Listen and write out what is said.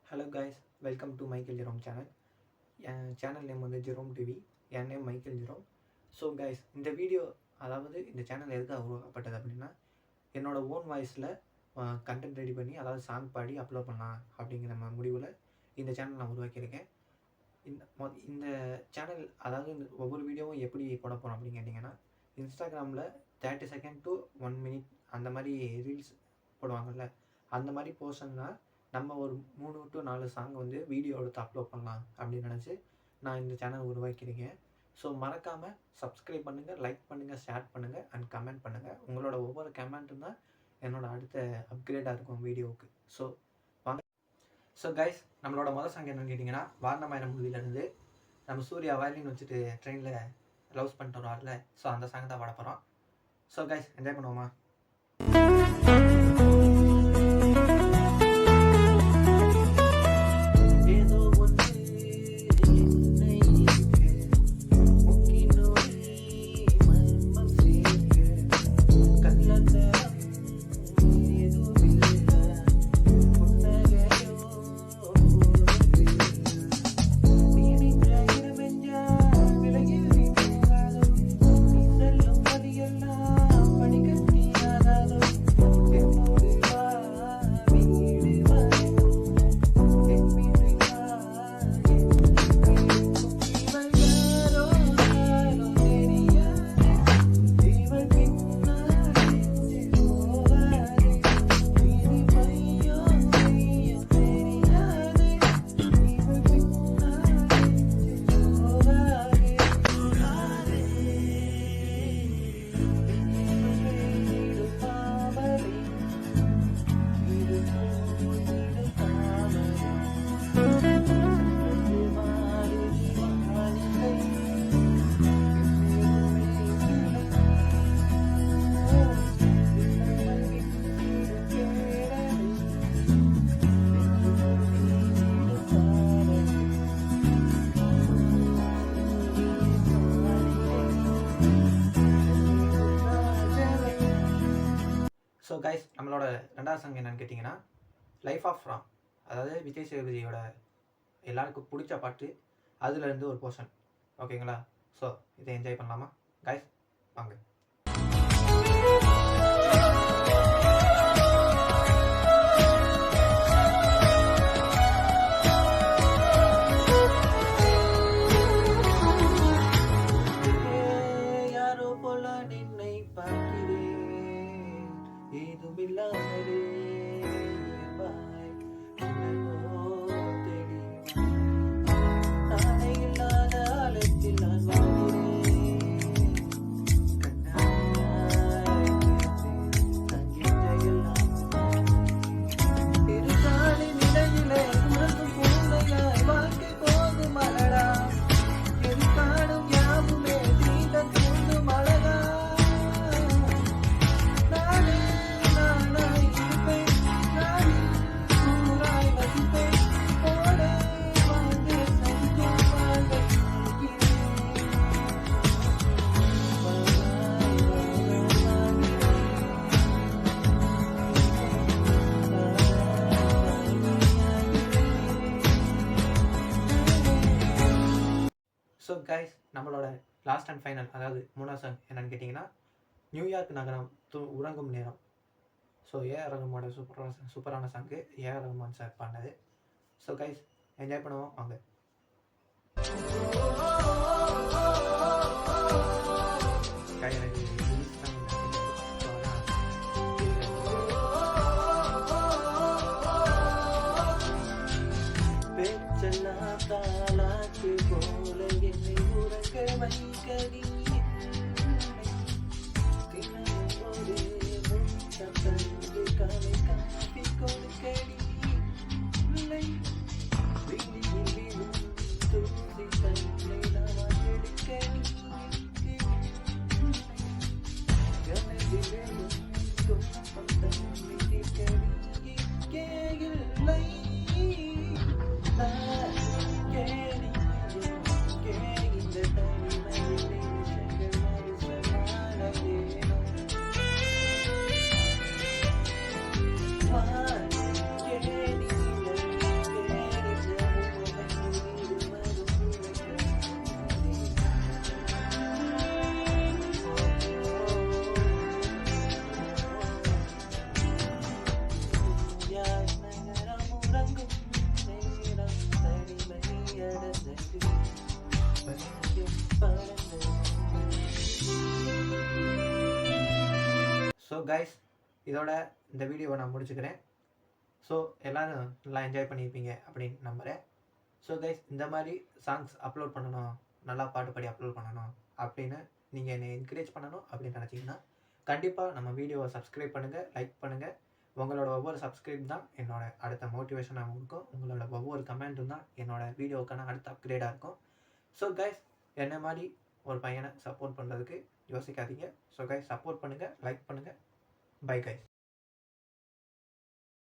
Hello guys, welcome to Michael Jerome channel. என் channel name வந்து Jerome TV. என் name Michael Jerome. So guys, இந்த video இந்த channel எதுக்காக உருவாக்கப்பட்டது அப்படின்னா, என்னோடய ஓன் வாய்ஸில் கண்டென்ட் ரெடி பண்ணி சாங் பாடி அப்லோட் பண்ணலாம் அப்படிங்கிற முடிவில் இந்த சேனல் நான் உருவாக்கியிருக்கேன். இந்த சேனல் ஒவ்வொரு வீடியோவும் எப்படி போட போகிறோம் அப்படின்னு கேட்டிங்கன்னா, இன்ஸ்டாகிராமில் 30 செகண்ட் டு 1 மினிட் அந்த மாதிரி ரீல்ஸ் போடுவாங்கள்ல, அந்த மாதிரி போர்ஷன்னா நம்ம ஒரு 3 to 4 சாங் வீடியோ எடுத்து அப்லோட் பண்ணலாம் அப்படின்னு நினச்சி நான் இந்த சேனல் உருவாக்கியிருக்கேன். ஸோ மறக்காமல் சப்ஸ்கிரைப் பண்ணுங்கள், லைக் பண்ணுங்கள், ஷேர் பண்ணுங்கள் அண்ட் கமெண்ட் பண்ணுங்கள். உங்களோட ஒவ்வொரு கமெண்ட்டும் தான் என்னோடய அடுத்த அப்கிரேடாக இருக்கும் வீடியோவுக்கு. ஸோ வாங்க. ஸோ கைஸ், நம்மளோட முதல் சாங் என்னென்னு கேட்டிங்கன்னா, வாரணமாயிரம் மூவிலேருந்து நம்ம சூர்யா வயலின் வச்சுட்டு ட்ரெயினில் லவ்ஸ் பண்ணிட்டு வருவார்ல, ஸோ அந்த சாங் தான் பாட போகிறோம். ஸோ கைஸ், என்ஜாய் பண்ணுவோமா? ஸோ கைஸ், நம்மளோட ரெண்டாவது சாங் என்னென்னு கேட்டிங்கன்னா, லைஃப் ஆஃப் ராம், அதாவது விஜய் சேதுபதியோட எல்லாருக்கும் பிடிச்ச பாட்டு, அதுலேருந்து ஒரு போர்ஷன். ஓகேங்களா? ஸோ இதை என்ஜாய் பண்ணலாமா கைஸ்? வாங்க. ஸோ கைஸ், நம்மளோட லாஸ்ட் அண்ட் ஃபைனல், அதாவது மூணாவது சாங் என்னென்னு கேட்டிங்கன்னா, நியூயார்க் நகரம் உறங்கும் நேரம். ஸோ ஏஆர் ரஹ்மானோட சூப்பரான சாங்கு, ஏஆர் ரஹ்மான் சார் பண்ணது. ஸோ கைஸ், என்ஜாய் பண்ணுவோம் வாங்க. தாலாட்டு போல என்னை உறங்க வைக்கடி, தினமும் ஒரு முத்தம் தந்து கலை காப்பி கொடுக்கடி, விழியிலும் தூசி தன்னை நான் எடுக்கடி, கனவிலும் துன்பம் தன்னை திக்கடி, இங்கே இல்லை கேடி, இந்த தனிமையில் கைஸ், இதோட இந்த வீடியோவை நான் முடிச்சுக்கிறேன். ஸோ எல்லோரும் நல்லா என்ஜாய் பண்ணியிருப்பீங்க அப்படின்னு நம்புகிறேன். ஸோ கைஸ், இந்த மாதிரி சாங்ஸ் அப்லோட் பண்ணணும், நல்லா பாட்டு பாடி அப்லோட் பண்ணணும் அப்படின்னு நீங்கள் என்னை என்கரேஜ் பண்ணணும் அப்படின்னு நினச்சிங்கன்னா கண்டிப்பாக நம்ம வீடியோவை சப்ஸ்கிரைப் பண்ணுங்கள், லைக் பண்ணுங்கள். உங்களோட ஒவ்வொரு சப்ஸ்கிரைப் தான் என்னோட அடுத்த மோட்டிவேஷனாக இருக்கும். உங்களோட ஒவ்வொரு கமெண்ட்டும் தான் என்னோட வீடியோவுக்கான அடுத்த அப்கிரேடாக இருக்கும். ஸோ கைஸ், என்ன மாதிரி ஒரு பையனை சப்போர்ட் பண்ணுறதுக்கு யோசிக்காதீங்க. ஸோ கைஸ், சப்போர்ட் பண்ணுங்கள், லைக் பண்ணுங்கள். Bye guys.